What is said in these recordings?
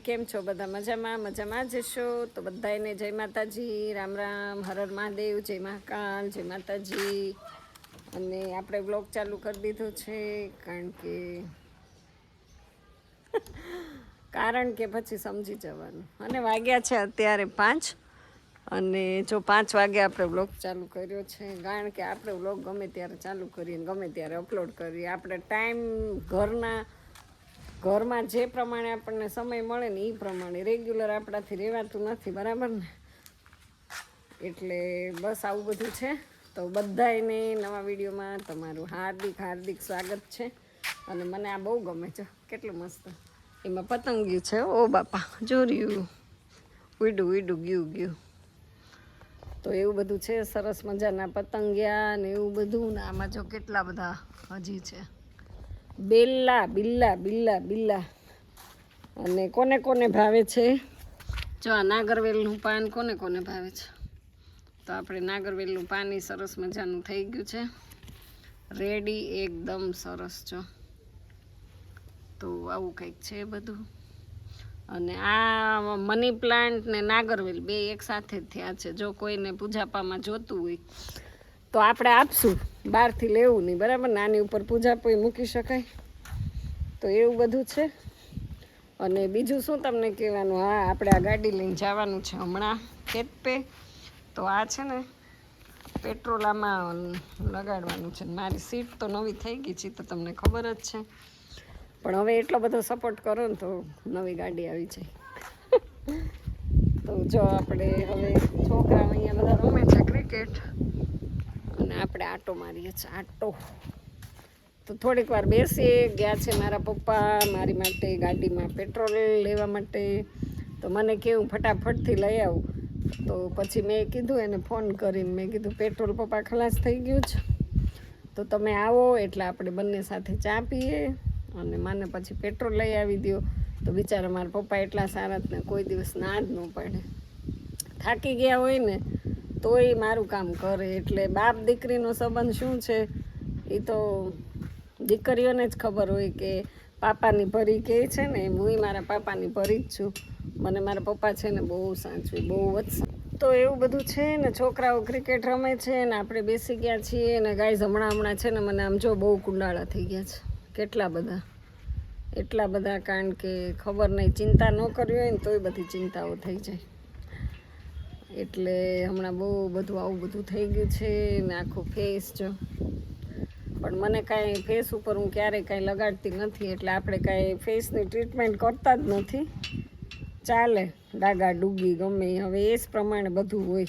કેમ છો બધા? મજામાં જશો તો બધાને જય માતાજી, રામ રામ, હર હર મહાદેવ, જય મહાકાલ, જય માતાજી. અને આપણે બ્લોગ ચાલુ કરી દીધો છે કારણ કે પછી સમજી જવાનું. અને વાગ્યા છે અત્યારે 5 અને જો 5 વાગે આપણે બ્લોગ ચાલુ કર્યો છે કારણ કે આપણે બ્લોગ ગમે ત્યારે ચાલુ કરીએ, ગમે ત્યારે અપલોડ કરીએ. આપણે ટાઈમ ઘરમાં જે પ્રમાણે આપણને સમય મળે ને એ પ્રમાણે રેગ્યુલર આપણાથી રહેવાતું નથી, બરાબર ને? એટલે બસ આવું બધું છે. તો બધાને નવા વિડીયોમાં તમારું હાર્દિક સ્વાગત છે. અને મને આ બહુ ગમે છે, કેટલું મસ્ત એમાં પતંગિયું છે. ઓ બાપા, જોર્યું ઉડું ગયું. તો એવું બધું છે, સરસ મજાના પતંગિયા ને એવું બધું. ને આમાં જો કેટલા બધા હજી છે, બિલ્લા. અને કોને ભાવે છે? જો આ નાગરવેલનું પાન કોને ભાવે છે? તો આપણે નાગરવેલનું પાન સરસ મજાનું થઈ ગયું છે, રેડી, એકદમ સરસ. જો તો આવું કંઈક છે બધું. અને આ મની પ્લાન્ટ ને નાગરવેલ બે એક સાથે જ થયા છે. જો કોઈને પૂજાપામાં જોતું હોય તો આપણે આપશું, બહારથી લેવું નહીં, બરાબર? નાની ઉપર પૂજાપો મૂકી શકાય. તો એવું બધું છે. અને બીજું શું તમને કહેવાનું? હા, આપણે આ ગાડી લઈને જવાનું છે હમણાં ખેત પે. તો આ છે ને પેટ્રોલ આમાં લગાડવાનું છે. મારી સીટ તો નવી થઈ ગઈ છે, તો તમને ખબર જ છે. પણ હવે એટલો બધો સપોર્ટ કરો ને તો નવી ગાડી આવી જાય. તો જો આપણે હવે છોકરા અહીંયા બધા રમે છે ક્રિકેટ અને આપણે આટો મારીએ છીએ. તો થોડીક વાર બેસી ગયા છે મારા પપ્પા મારી માટે ગાડીમાં પેટ્રોલ લેવા માટે. તો મને કેવું ફટાફટથી લઈ આવું. તો પછી મેં કીધું એને ફોન કરીને, મેં કીધું પેટ્રોલ પપ્પા ખલાસ થઈ ગયું છે, તો તમે આવો એટલે આપણે બંને સાથે ચા પીએ અને મને પછી પેટ્રોલ લઈ આવી દો. તો બિચારા મારા પપ્પા એટલા સારા ને કોઈ દિવસ ના જ ન પાડે. થાકી ગયા હોય ને તોય મારું કામ કરે. એટલે બાપ દીકરીનો સંબંધ શું છે એ તો દીકરીઓને જ ખબર હોય કે પાપાની ભરી કહે છે ને, હું મારા પાપાની ભરી જ છું. મને મારા પપ્પા છે ને બહુ સાચું, બહુ જ. તો એવું બધું છે ને, છોકરાઓ ક્રિકેટ રમે છે ને આપણે બેસી ગયા છીએ. ને ગાઈઝ હમણાં છે ને મને આમ જો બહુ કુંડાળા થઈ ગયા છે, એટલા બધા. કારણ કે ખબર નહીં, ચિંતા ન કરવી હોય ને તોય બધી ચિંતાઓ થઈ જાય. એટલે હમણાં બહુ બધું આવું બધું થઈ ગયું છે ને આખો ફેસ જો. પણ મને કાંઈ ફેસ ઉપર હું ક્યારેય કાંઈ લગાડતી નથી, એટલે આપણે કાંઈ ફેસની ટ્રીટમેન્ટ કરતા જ નથી. ચાલે ડાગા ડૂગી ગમે, હવે એ જ પ્રમાણે બધું હોય.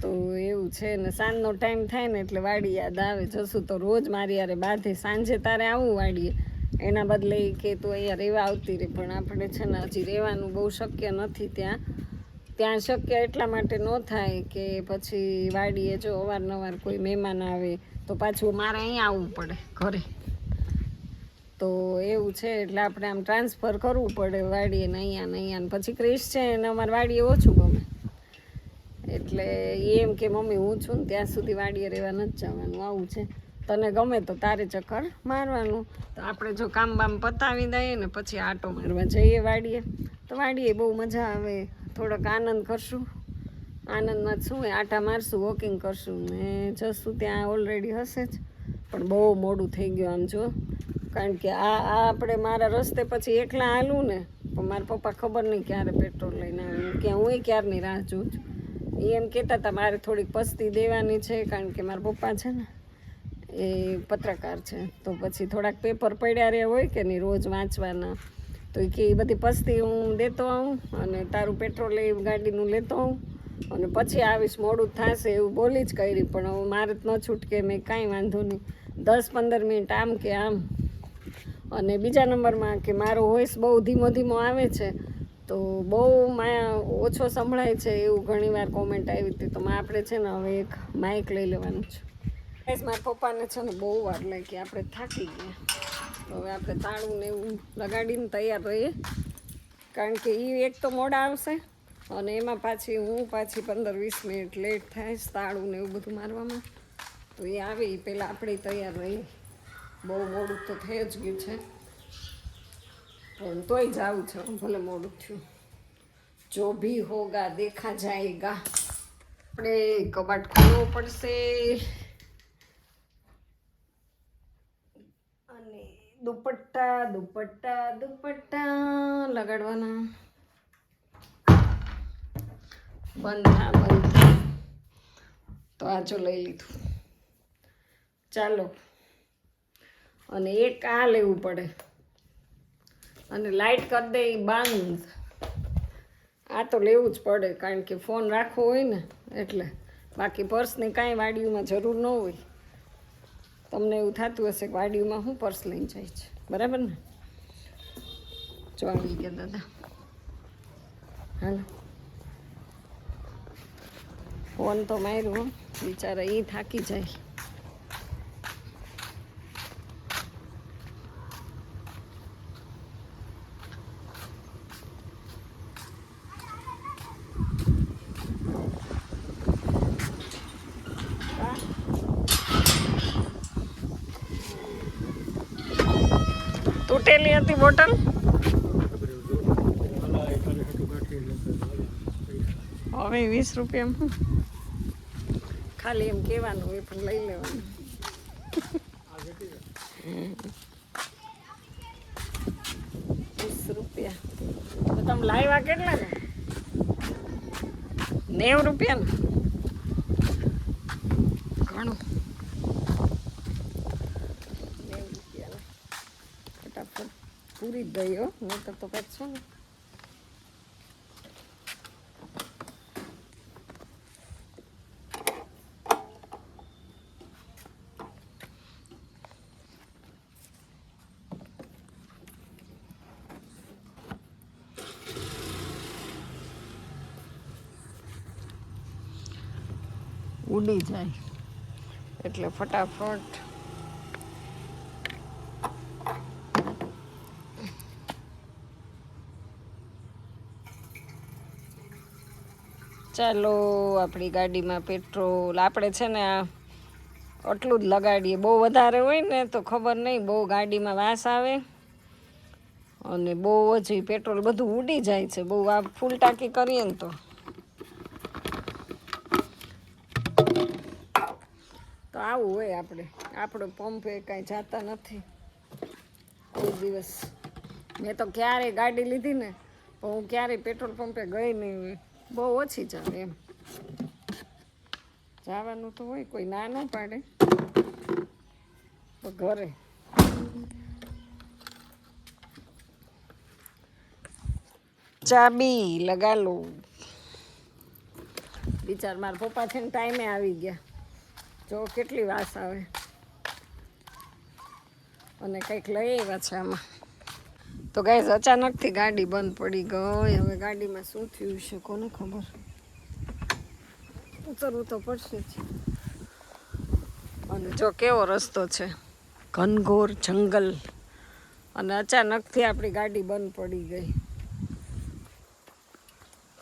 તો એવું છે ને, સાંજનો ટાઈમ થાય ને એટલે વાડી યાદ આવે. જશું તો રોજ મારી યારે બાંધે, સાંજે તારે આવું વાડીએ. એના બદલે કે તું અહીંયા રહેવા આવતી રહે. પણ આપણે છે ને હજી રહેવાનું બહુ શક્ય નથી ત્યાં શક્ય એટલા માટે ન થાય કે પછી વાડીએ જો અવારનવાર કોઈ મહેમાન આવે તો પાછું મારે અહીંયા આવવું પડે ઘરે. તો એવું છે એટલે આપણે આમ ટ્રાન્સફર કરવું પડે વાડીએ ને અહીંયા. પછી ક્રિશ છે એને અમારે વાડીએ ઓછું ગમે. એટલે એમ કે મમ્મી હું છું ને ત્યાં સુધી વાડીએ રહેવા નથી જવાનું. આવું છે, તને ગમે તો તારે ચક્કર મારવાનું. તો આપણે જો કામ બામ પતાવી દઈએ ને પછી આટો મારવા જઈએ વાડીએ. તો વાડીએ બહુ મજા આવે. થોડોક આનંદ કરશું. આનંદમાં શું હોય, આટા મારશું, વોકિંગ કરશું ને જશું. ત્યાં ઓલરેડી હશે જ, પણ બહુ મોડું થઈ ગયું આમ જો. કારણ કે આ આપણે મારા રસ્તે પછી એકલા હાલું ને, પણ મારા પપ્પા ખબર નહીં ક્યારે પેટ્રોલ લઈને આવે કે હું ક્યારની રાહ જોઉં છું. એમ કહેતા હતા મારે થોડીક પસ્તી દેવાની છે, કારણ કે મારા પપ્પા છે ને એ પત્રકાર છે. તો પછી થોડાક પેપર પડ્યા રહ્યા હોય કે નહીં રોજ વાંચવાના, તો એ કે એ બધી પસ્તી હું દેતો આવું અને તારું પેટ્રોલ એ ગાડીનું લેતો આવું અને પછી આવીશ, મોડું થશે એવું બોલી જ કરી. પણ હવે મારે જ ન છૂટકે. મેં કાંઈ વાંધો નહીં, 10-15 મિનિટ આમ કે આમ. અને બીજા નંબરમાં કે મારો વોઇસ બહુ ધીમો આવે છે, તો બહુ ઓછો સંભળાય છે એવું ઘણીવાર કોમેન્ટ આવી હતી. તો આપણે છે ને હવે એક માઇક લઈ લેવાનું છે. મારા પપ્પાને છે ને બહુ વાર લાગી, આપણે થાકી ગયા. તો હવે આપણે તાળું ને એવું લગાડીને તૈયાર રહીએ, કારણ કે એ એક તો મોડા આવશે અને એમાં પાછી 15-20 મિનિટ લેટ થાય તાળું ને એવું બધું મારવામાં. તો એ આવે એ પહેલાં આપણે તૈયાર રહીએ. બહુ મોડું તો થઈ જ ગયું છે. પણ તોય જાવું છે, ભલે મોડું થયું. જો ભી હોગા દેખા જાયેગા. આપણે કબાટ ખોલવો પડશે અને દુપટ્ટા દુપટ્ટા દુપટ્ટા લગાડવાના. બંધ તો આ જો લઈ લીધું. ચાલો, અને એક આ લેવું પડે અને લાઈટ કરી દે બંધ. આ તો લેવું જ પડે કારણ કે ફોન રાખવો હોય ને એટલે. બાકી પર્સની કાંઈ વાડીઓમાં જરૂર ન હોય. તમને એવું થતું હશે કે વાડીઓમાં શું પર્સ લઈને જાય છે, બરાબર ને? જો આવી ગયા દાદા. હાલો, ફોન તો માર્યો, બિચારા એ થાકી જાય. તૂટેલી હતી બોટલ. હવે 20 રૂપિયામાં ખાલી એમ કહેવાનું એ પણ લઈ લેવાનું. 20 રૂપિયા તો તમે લાવ્યા કેટલા ને? 90 રૂપિયા ને? ઘણું. 90 રૂપિયા ફટાફટ પૂરી જ ગઈ હો, નહીતર તો પાછું ને. ઉડી જાય એટલે ફટાફટ ચાલો. આપણી ગાડીમાં પેટ્રોલ આપણે છે ને આટલું જ લગાડીએ. બહુ વધારે હોય ને તો ખબર નહીં, બહુ ગાડીમાં વાસ આવે અને બહુ જ પેટ્રોલ બધું ઉડી જાય છે. બહુ આ ફૂલ ટાંકી કરીએ ને તો આવું હોય. આપણો પંપ એ કાંઈ જાતા નથી કોઈ દિવસ. મેં તો ક્યારેય ગાડી લીધી ને પણ હું ક્યારેય પેટ્રોલ પંપે ગઈ નહીં હોય. બહુ ઓછી જાવે એમ. જવાનું તો હોય, કોઈ ના ન પાડે, તો ઘરે ચાબી લગા લો. બિચાર મારા પપ્પા છે ને ટાઈમે આવી ગયા. જો કેટલી વાસ આવે અને કંઈક લઈ આવ્યા છે આમાં. તો ગાઈઝ અચાનકથી ગાડી બંધ પડી ગઈ. હવે ગાડીમાં શું થયું છે કોને ખબર. ઉતરવું તો પડશે જ. અને જો કેવો રસ્તો છે, ઘનઘોર જંગલ, અને અચાનકથી આપણી ગાડી બંધ પડી ગઈ.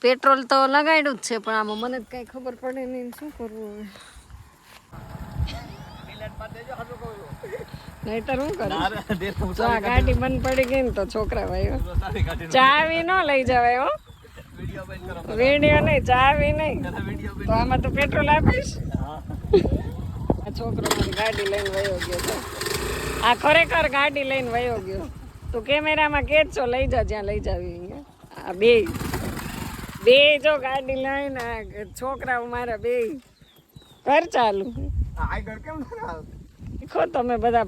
પેટ્રોલ તો લગાડ્યું જ છે પણ આમાં મને જ કાંઈ ખબર પડે નહીં, શું કરવું હવે. નહીતર શું કરું? જો આ ગાડી બંધ પડી ગઈ ને તો છોકરા ભાઈ ચાવી ન લઈ જવાય હો. વિડીયો નહીં, ચાવી નહીં. તો આમાં તો પેટ્રોલ આપીશ. આ છોકરો મારી ગાડી લઈને વયો ગયો છે. આ ખરેખર ગાડી લઈને વયો ગયો. તો કેમેરામાં કે છો લઈ જા જ્યાં લઈ જાવી. આ બે જો ગાડી લઈને છોકરાઓ મારા બે ઘર ચાલુ. દેખો તમે બધા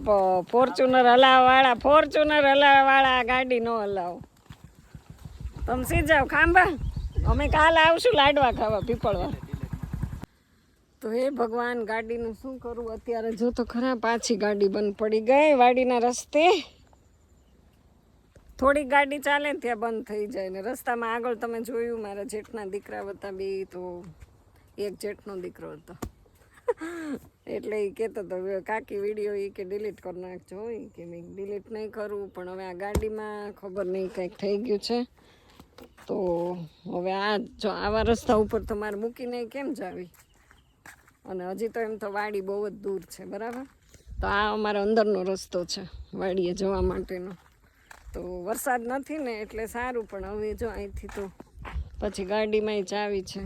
ફોર્ચ્યુનર હલાવવાળા ગાડી ન હલાવો. તમે સીધા ખાંભા. અમે કાલે આવશું લાડવા ખાવા પીપળવા. તો હે ભગવાન, ગાડીનું શું કરું અત્યારે? જો તો ખરા, પાછી ગાડી બંધ પડી ગઈ વાડીના રસ્તે. થોડીક ગાડી ચાલે ને ત્યાં બંધ થઈ જાય. ને રસ્તામાં આગળ તમે જોયું મારા જેઠના દીકરા હતા બે, તો એક જેઠનો દીકરો હતો એટલે એ કહેતો હતો કાકી વિડીયો એ કે ડિલીટ કરી નાખજો. કે મેં ડિલીટ નહીં કરું, પણ હવે આ ગાડીમાં ખબર નહીં કંઈક થઈ ગયું છે. તો હવે આ જો આવા રસ્તા ઉપર તમારે મૂકીને કેમ જાવી? અને હજી તો એમ તો વાડી બહુ જ દૂર છે, બરાબર. તો આ અમારો અંદરનો રસ્તો છે વાડીએ જવા માટેનો. તો વરસાદ નથી ને એટલે સારું, પણ હવે જો અહીંથી તો પછી ગાડીમાંય ચાવી છે.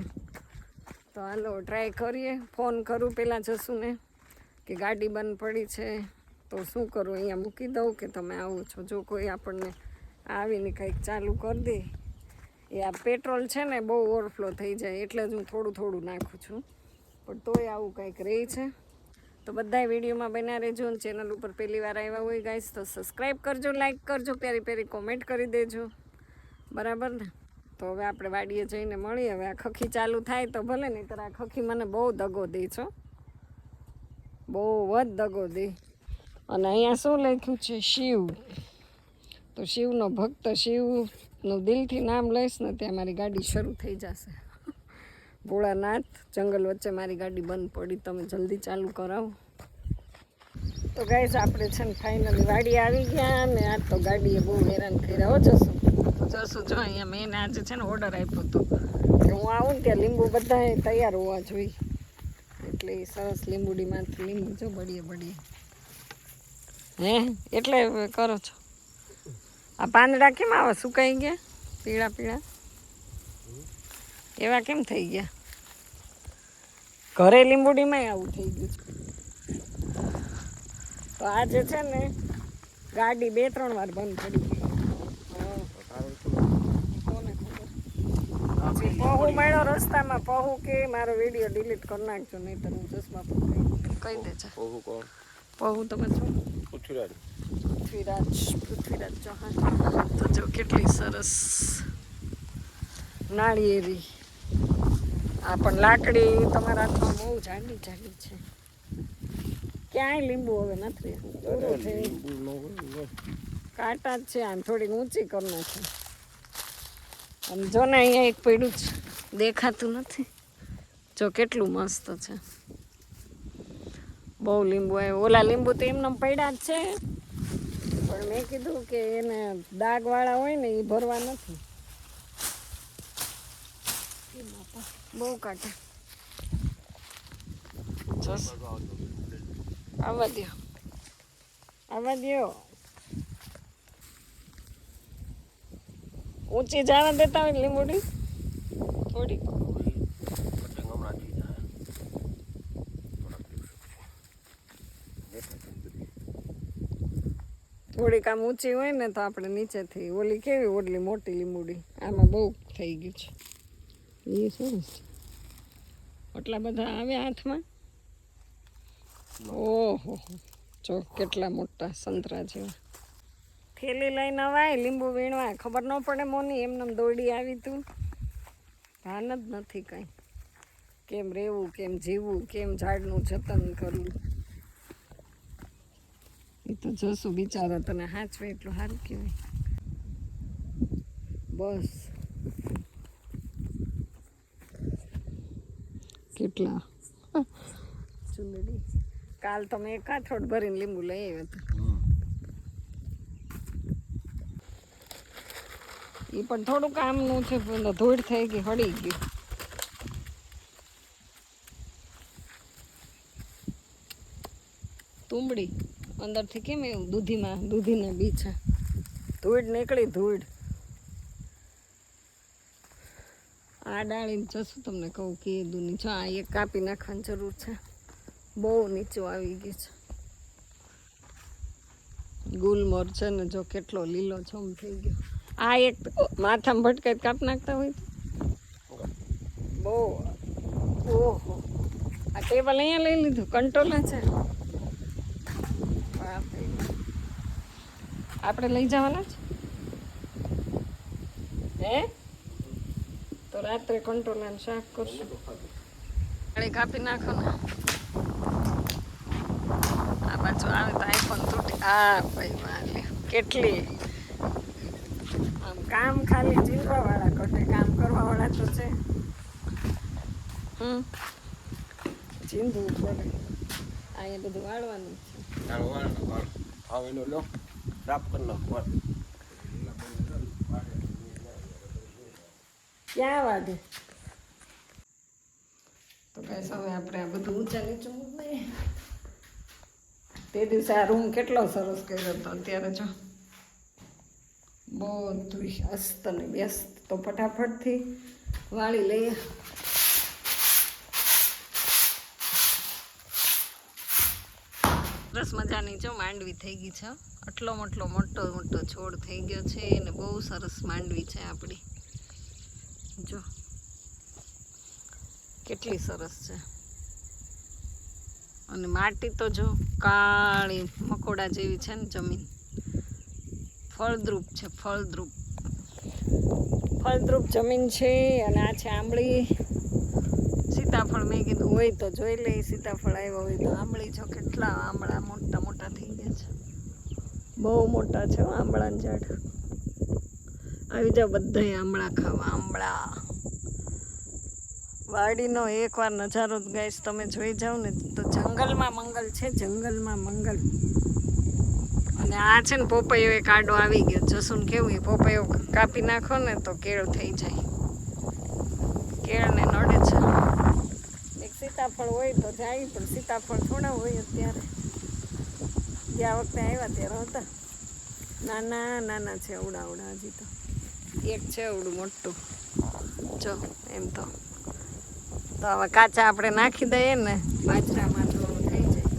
તો હાલો ટ્રાય કરીએ, ફોન કરું પહેલાં જસુને કે ગાડી બંધ પડી છે તો શું કરું, અહીંયા મૂકી દઉં કે તમે આવો છો. જો કોઈ આપણને આવીને કંઈક ચાલુ કરી દે. એ આ પેટ્રોલ છે ને બહુ ઓવરફ્લો થઈ જાય એટલે જ હું થોડું થોડું નાખું છું, પણ તોય આવું કંઈક રહે છે. તો બધાય વિડીયોમાં બન્યા રહેજો. ચેનલ ઉપર પહેલી વાર આવ્યા હોય ગાઈસ તો સબસ્ક્રાઈબ કરજો, લાઈક કરજો, પ્યારી પ્યારી કોમેન્ટ કરી દેજો, બરાબર ને. તો હવે આપણે વાડીએ જઈને મળીએ. હવે આ ખખી ચાલુ થાય તો ભલે, નહીં તો આ ખખી મને બહુ દગો દે છો, બહુ જ દગો દે. અને અહીંયા શું લખ્યું છે? શિવ. તો શિવનો ભક્ત, શિવનું દિલથી નામ લઈશ ને ત્યાં મારી ગાડી શરૂ થઈ જશે. ભોળાનાથ, જંગલ વચ્ચે મારી ગાડી બંધ પડી, તમે જલ્દી ચાલુ કરાવો. તો ગાઈસ આપણે છે ને ફાઇનલી વાડી આવી ગયા ને આજ તો ગાડીએ બહુ હેરાન કર્યા હો. જશું જો અહીંયા મેં આજે છે ને ઓર્ડર આપ્યો હતો કે હું આવું ને ત્યાં લીંબુ બધા તૈયાર હોવા જોઈએ, એટલે એ સરસ લીંબુડીમાંથી લીંબુ જો બળીએ હે એટલે કરો છો. આ પાંદડા કેમ આવા સુકાઈ ગયા, પીળા પીળા એવા કેમ થઈ ગયા? ઘરે લીંબુડીમાંય આવું થઈ ગયું છે. તો આજે છે ને ગાડી 2-3 વાર બંધ પડી ગઈ. પહુ મળ્યો રસ્તામાં, પહુ કે મારો વિડીયો ડિલીટ કરી નાખજો, નહીં તો હું ચશ્મા પર કહી દેજો. પહુ તમે છો? પૃથ્વીરાજ ચૌહાણ. તો જો કેટલી સરસ નાળિયેરી. આ પણ લાકડી તમારા હાથમાં બહુ જાડી જાડી છે. ક્યાંય લીંબુ હવે નથી, કાંટા જ છે. આમ થોડીક ઊંચી કરી નાખે. આમ જો ને અહીંયા એક પડ્યું છે, દેખાતું નથી. જો કેટલું મસ્ત છે, બહુ લીંબુ આવ્યો. ઓલા લીંબુ તો એમને પડ્યા જ છે, પણ મેં કીધું કે એને ડાઘવાળા હોય ને એ ભરવા નથી. બહુ કાંટા. આવવા દો, આવવા દો. ઊંચી જવા દેતા હોય લીંબુડી થોડી. થોડીક આમ ઊંચી હોય ને તો આપણે નીચેથી ઓલી કેવી ઓડલી મોટી લીંબુડી, આમાં બહુ થઈ ગયું છે. એ સરસ છે. એટલા બધા આવે હાથમાં. ઓહો, જો કેટલા મોટા સંતરા જેવા. થેલી લઈને અવાય લીંબુ વીણવા, ખબર ન પડે મોની એમને દોડી આવી તું. ભાન જ નથી કાંઈ, કેમ રહેવું, કેમ જીવવું, કેમ ઝાડનું જતન કરવું. એ તો જશું બિચારા તને હાચવે એટલું સારું કહેવાય. બસ કેટલા ચુંદડી. કાલ તમે એક કાથરોડ ભરીને લીંબુ લઈ આવ્યા હતા. એ પણ થોડું કામનું છે, ધૂળ થઈ ગઈ, હળી ગયું. તુંબડી અંદરથી કેમ એવું દૂધીના બી છે. ધૂળ નીકળી, ધૂળ. આ ડાળીને જશું તમને કહું કે દૂની જો આ એક કાપી નાખવાની જરૂર છે, બહુ નીચું આવી ગયું છે. ગુલમોર છે ને જો કેટલો લીલો છમ થઈ ગયો. આ એક માથામાં ભટકાઈ કાપ નાખતા હોય તો બહુ. ઓહો, આ ટેબલ અહીંયા લઈ લીધું, કંટ્રોલર છે. આપણે લઈ જવાના છે હે? તો રાત્રે કંટ્રોલર શાક કરશું. કાપી નાખો ને. આ બાજુ આવે તો આઈફોન તૂટી. હા ભાઈ વાલે કેટલી આમ કામ ખાલી ચીંધવાવાળા કટે, કામ કરવાવાળા તો છે. ચીંધવું પડે. અહીંયા બધું વાળવાનું છે. ક્યાં વાગે? તો ગાઈસ હવે આપણે આ બધું ઊંચા નીચું મૂકીએ. તે દિવસે આ રૂમ કેટલો સરસ કર્યો હતો, અત્યારે જો બધું અસ્ત ને વ્યસ્ત. તો ફટાફટથી વાળી લઈએ. સરસ મજાની જો માંડવી થઈ ગઈ છે. આટલો મોટો છોડ થઈ ગયો છે અને બહુ સરસ માંડવી છે આપણી. જો કેટલી સરસ છે. અને માટી તો જો કાળી મકોડા જેવી છે ને જમીન. ફળદ્રુપ છે, ફળદ્રુપ જમીન છે. અને આ છે આંબળી. સીતાફળ મેં કીધું હોય તો જોઈ લઈ. સીતાફળ આવ્યા હોય તો આંબળી જો કેટલા આંબળા મોટા થઈ ગયા છે. બહુ મોટા છે આંબળાના ઝાડ. આવી જાવ બધાય આંબળા ખાવા. આંબળા વાડીનો એકવાર નજારો ગાઈસ તમે જોઈ જાઓ ને તો જંગલમાં મંગલ છે. જંગલમાં મંગલ. અને આ છે ને પોપૈયો એક આડો આવી ગયો. જસુન કેવું એ પોપૈયો કાપી નાખો ને તો કેળ થઈ જાય. કેળને નડે છે. એક સીતાફળ હોય તો જાય, પણ સીતાફળ થોડા હોય અત્યારે. ગયા વખતે આવ્યા ત્યારે હતા નાના છે. અવડા હજી તો એક છે અવડું મોટું જો એમ. તો હવે કાચા આપણે નાખી દઈએ ને બાજરામાં તો થઈ જાય.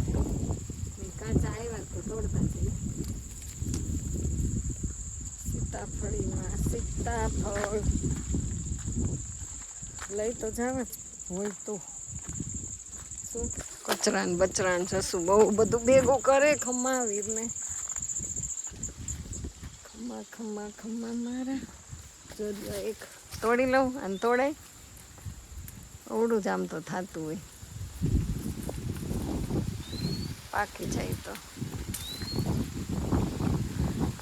કાચા આવ્યા તો તોડતા જઈએ. સીતાફળ લઈ તો જાવ જ હોય તો શું કચરાન બચરાન જશું બહુ બધું ભેગું કરે. ખમ્મા વીરને ખમ્મા મારા. જો એક તોડી લઉં અને તોડાય અવડું જ આમ તો થતું હોય. પાકી જાય તો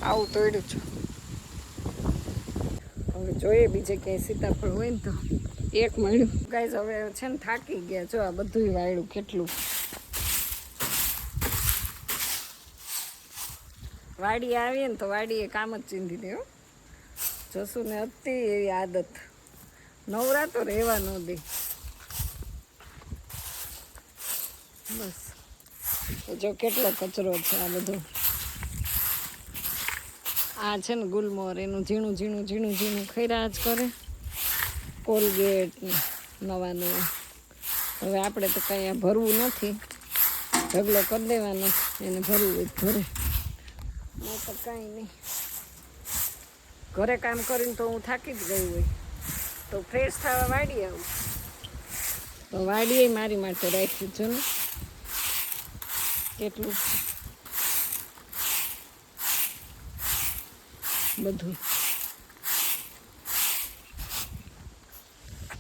આવું તોડ્યું છું. હવે જોઈએ બીજે ક્યાંય સીતાફળ હોય ને તો. એક મળ્યું ગાઈસ. હવે છે ને થાકી ગયા. જો આ બધું વાળ્યું કેટલું. વાડી આવીએ ને તો વાડીએ કામ જ ચીંધી દે. જસું ને હતી એવી આદત. નવરા તો રહેવા ન દે. બસ જો કેટલો કચરો છે આ બધો. આ છે ને ગુલમોર. એનું ઝીણું ખૈરા જ કરે. કોલગેટ નવા હવે આપણે તો કંઈ ભરવું નથી. ઢગલો કરી દેવાનો. એને ભરવું હોય ઘરે. નહીં તો કાંઈ નહીં. ઘરે કામ કરીને તો હું થાકી જ ગઈ હોય તો ફ્રેશ થવા વાડી આવું. તો વાડીએ મારી માટે રાખ્યું છે ને કેટલું બધું.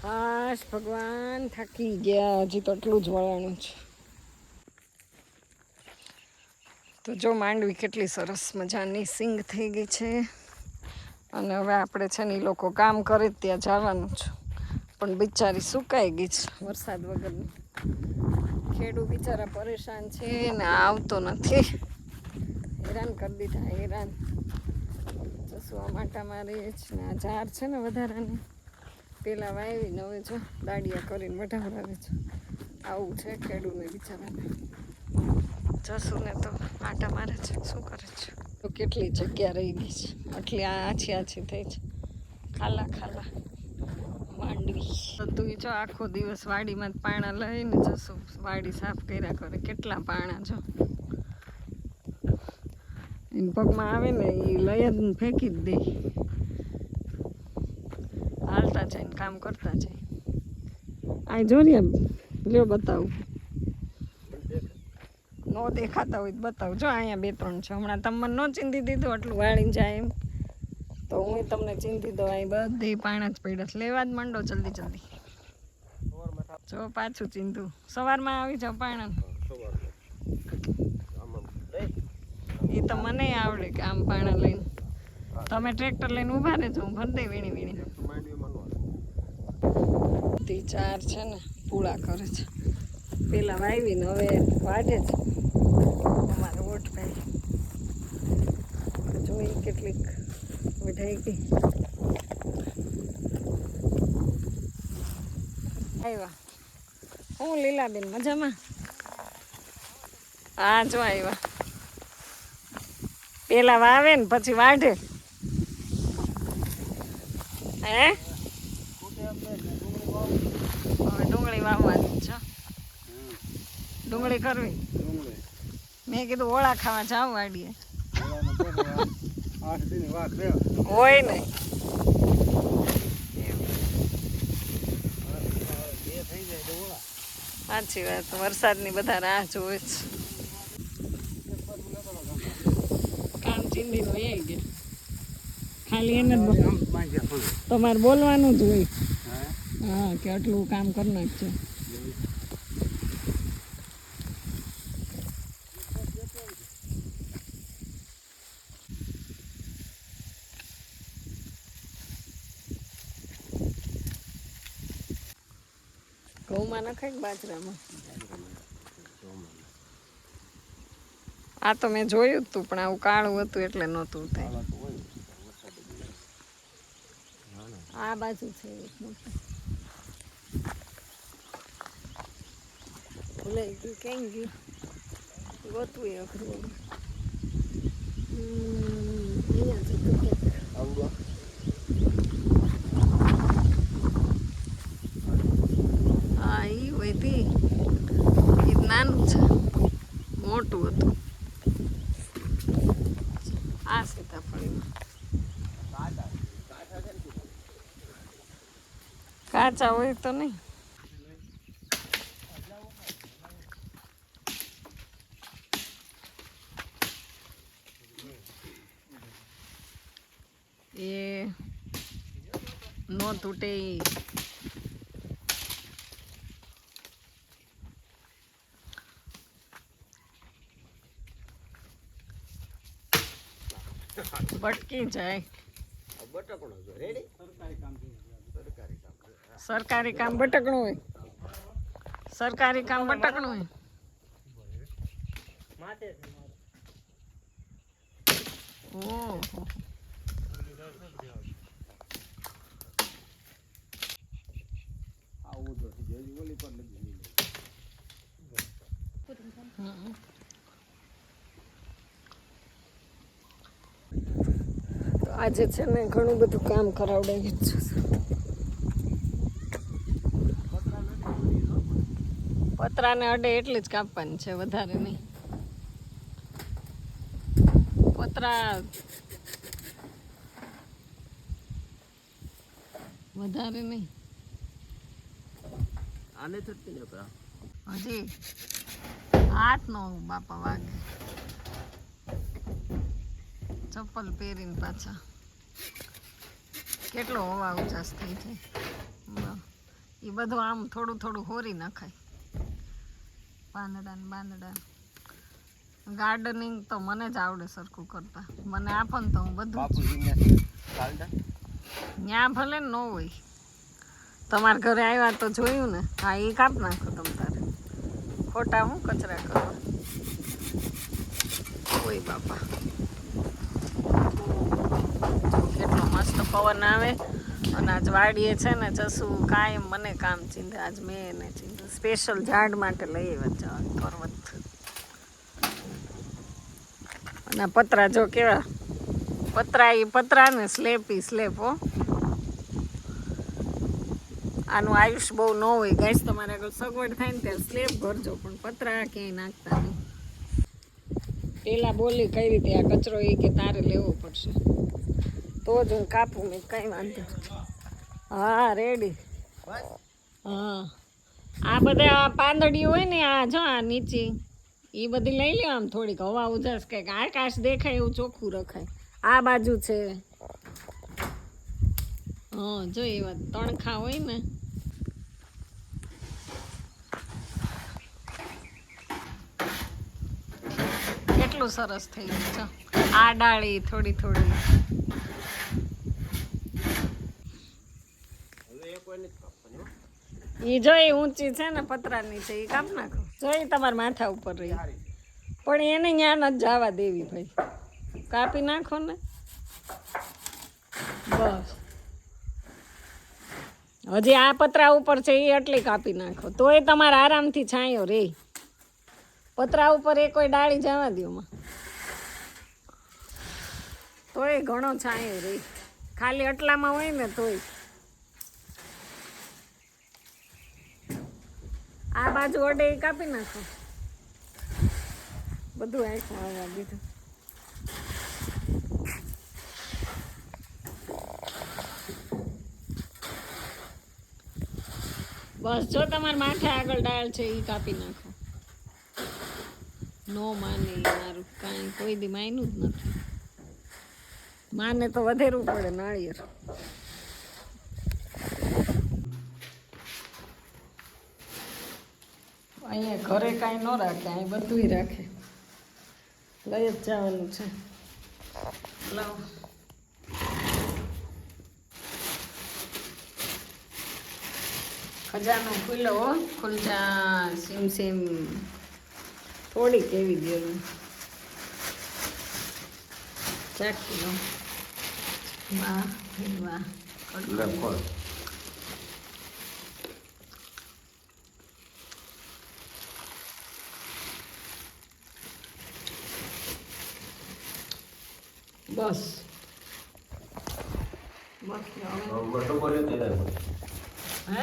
હાશ ભગવાન થાકી ગયા. હજી તો એટલું જ વળાણું છે. તો જો માંડવી કેટલી સરસ મજાની સિંગ થઈ ગઈ છે. અને હવે આપણે છે ને એ લોકો કામ કરે ત્યાં જવાનું છે. પણ બિચારી સુકાઈ ગઈ છે વરસાદ વગરની. ખેડૂત બિચારા પરેશાન છે ને આવતો નથી. હેરાન કરી દીધા હેરાન. જસુઆ માટા મારે છે ને આ ઝાડ છે ને વધારાની પેલા વાવીને હવે જો દાડિયા કરીને વઢાવડાવે છે. આવું છે ખેડૂતને બિચારાને. જસુને તો માટા મારે છે. શું કરે છે? તો કેટલી જગ્યા રહી ગઈ છે. આટલી આછી થઈ છે. ખાલા માંડવી. તું જો આખો દિવસ વાડીમાં જ પાણા લઈને જશું. વાડી સાફ કર્યા કરે. કેટલા પાણા જો એને પગમાં આવે ને એ લઈ જ ફેંકી જ દે. હાલતા જાય ને કામ કરતા જાય. આ જોરીએ લ્યો બતાવું. ન દેખાતા હોય તો બતાવું. જો અહીંયા 2-3 છે. હમણાં તમને ન ચીંધી દીધું આટલું વાળીને જાય એમ તો હું તમને ચીંધી દઉં. અહીં બધી પાણા જ પડ્યા છે. લેવા જ માંડો જલ્દી. જો પાછું ચીંધું. સવારમાં આવી જાવ પાણા. એ તો મને આવડે કે આમ પાણા લઈને તમે ટ્રેક્ટર લઈને ઊભા રહેજો. હું ભરી દઈ વીણી. 4 છે ને પૂળા કરે છે. પેલા વાવીને હવે વાઢે છે અમારે ઓઠભાઈ. જોઈ કેટલીક વઢાઈ ગઈ. આવ્યા હું લીલાબેન મજામાં? હા જો આવ્યા. પેલા વાવે ને પછી વાઢે. હે હવે ડુંગળી વાવવાની છે ડુંગળી કરવી મેં કીધું ઓળા ખાવા જાવ વાડીએ હોય ને સાચી વાત વરસાદની બધા રાહ જોવે છે કામ ચીંધીને વહી ગયા ખાલી એને તમારે બોલવાનું જ હોય હા કે આટલું કામ કરી નાખજો ઘઉંમાં નખાય કે બાજરામાં આ તો મેં જોયું જ તું પણ આવું કાળું હતું એટલે નહોતું થાય આ બાજુ છે એક મોટું ભૂલાઈ ગયું કેમ ગયું ગોતવું એ અઘરું અહીંયા જતું ક્યાંક હા એ વધી એ નાનું છે મોટું હતું આ સીતાફળીમાં કાચા હોય તો નહીં એ નો તૂટે ભટકી જાય સરકારી કામ ભટકણું હોય સરકારી કામ ભટકણું હોય ઓહો આજે છે ને ઘણું બધું કામ કરાવડાવ્યું છે પતરાને અડે એટલી જ કાપવાની છે વધારે નહીં પતરા વધારે નહીં આને થતી હજી હાથ નો બાપા વાગે ચપ્પલ પહેરીને પાછા કેટલો હવા ઉજાસ થઈ જાય એ બધું આમ થોડું થોડું હોરી નખાય પાંદડા ને બાંદડા ગાર્ડનિંગ તો મને જ આવડે સરખું કરતા મને આપો ને તો હું બધું ત્યાં ભલે ન હોય તમારા ઘરે આવ્યા તો જોયું ને હા એ કાપ નાખો તમ તારે ખોટા હું કચરા કરવા કોઈ બાપા કેટલો મસ્ત પવન આવે અને આજ વાડીએ છે ને જસું કાયમ મને કામ ચીંધે આજ મેં એને ચીંધે સ્પેશિયલ ઝાડ માટે લઈ આવ્યા પર્વત અને પતરા જો કેવા પતરા ને સ્લેબ હો આનું આયુષ બહુ ન હોય ગાઈસ તમારે આગળ સગવડ થાય ને ત્યારે સ્લેબ ભરજો પણ પતરા ક્યાંય નાખતા નહીં પેલા બોલી કઈ રીતે આ કચરો એ કે તારે લેવો પડશે તો જ હું કાપું મેં કઈ વાંધો હા રેડી હા આ બધા પાંદડી હોય ને આ જો આ નીચે એ બધી લઈ લે આમ થોડીક હવા ઉજાસ કંઈક આકાશ દેખાય એવું ચોખ્ખું રખાય આ બાજુ છે હા જો એવા તણખા હોય ને કેટલું સરસ થઈ ગયું છે આ ડાળી થોડી થોડી એ જો એ ઊંચી છે ને પતરાની છે એ કાપ નાખો જો એ તમારા માથા ઉપર રહી પણ એને ત્યાં જ જવા દેવી ભાઈ કાપી નાખો ને બસ હજી આ પતરા ઉપર છે એ આટલી કાપી નાખો તોય તમારે આરામથી છાંયો રે પતરા ઉપર એ કોઈ ડાળી જવા દો માં તોય ઘણો છાંયો રે ખાલી આટલામાં હોય ને તોય આ બાજુ ઓડે ઈ કાપી નાખો. બધું આખું આવવા દીધું. બસ જો તમારા માથે આગળ ડાળ છે એ કાપી નાખો. નો માને મારું કાંઈ કોઈ દી માયનું જ નથી. માને તો વધેરવું પડે નાળિયેર. અહીંયા ઘરે કાંઈ ન રાખે, અહીં બધુંય રાખે. લઈ જ જવાનું છે. લાવો. ખજાનો ખુલ્લો હો, ખુલજા સીમ સીમ. થોડીક એવી દેવું. ચાકી લો. વાહ વાહ. બસ બસ. હે?